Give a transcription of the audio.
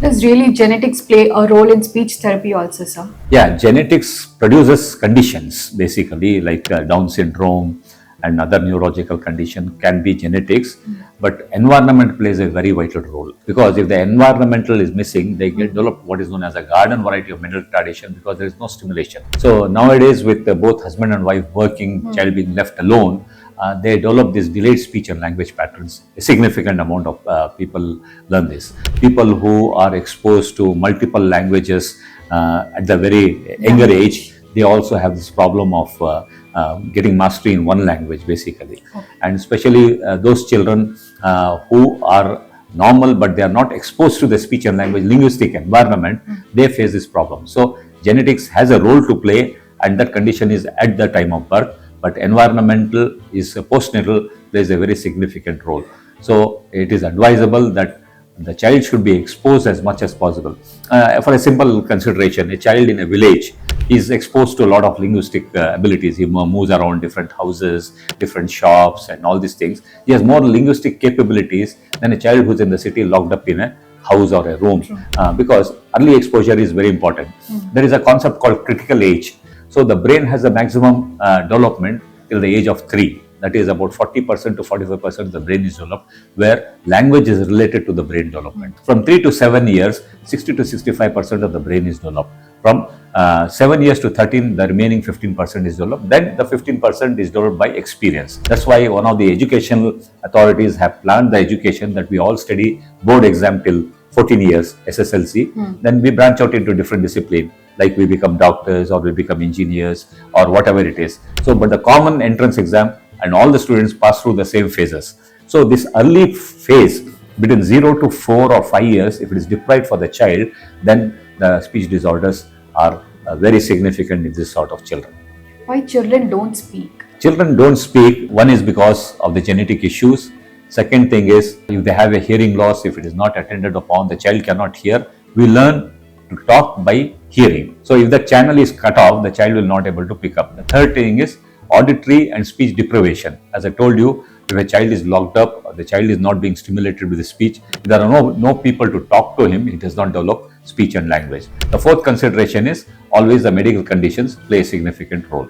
Does really genetics play a role in speech therapy also, sir? Yeah, genetics produces conditions basically like Down syndrome and other neurological condition can be genetics, but environment plays a very vital role because if the environmental is missing, they get develop what is known as a garden variety of mental retardation because there is no stimulation. So nowadays, with both husband and wife working, child being left alone, they develop these delayed speech and language patterns. A significant amount of people learn this. People who are exposed to multiple languages at the very younger age, they also have this problem of getting mastery in one language basically. And especially those children who are normal but they are not exposed to the speech and language linguistic environment, they face this problem. So genetics has a role to play, and that condition is at the time of birth, but environmental is postnatal plays a very significant role. So it is advisable that the child should be exposed as much as possible. For a simple consideration, a child in a village is exposed to a lot of linguistic abilities. He moves around different houses, different shops, and all these things. He has more linguistic capabilities than a child who's in the city locked up in a house or a room, because early exposure is very important. There is a concept called critical age. So the brain has a maximum development till the age of 3. That is about 40% to 45% of the brain is developed, where language is related to the brain development. From 3 to 7 years, 60 to 65% of the brain is developed. From 7 years to 13, the remaining 15% is developed. Then the 15% is developed by experience. That's why one of the educational authorities have planned the education that we all study board exam till 14 years, SSLC. Then we branch out into different discipline, like we become doctors or we become engineers or whatever it is. So, but the common entrance exam and all the students pass through the same phases. So this early phase between 0 to 4 or 5 years, if it is deprived for the child, then the speech disorders are very significant in this sort of children. Why children don't speak? Children don't speak. One is because of the genetic issues. Second thing is, if they have a hearing loss, if it is not attended upon, the child cannot hear. We learn to talk by hearing. So if the channel is cut off, the child will not able to pick up. The third thing is auditory and speech deprivation. As I told you, if a child is locked up, or the child is not being stimulated with the speech, if there are no people to talk to him, he does not develop speech and language. The fourth consideration is always the medical conditions play a significant role.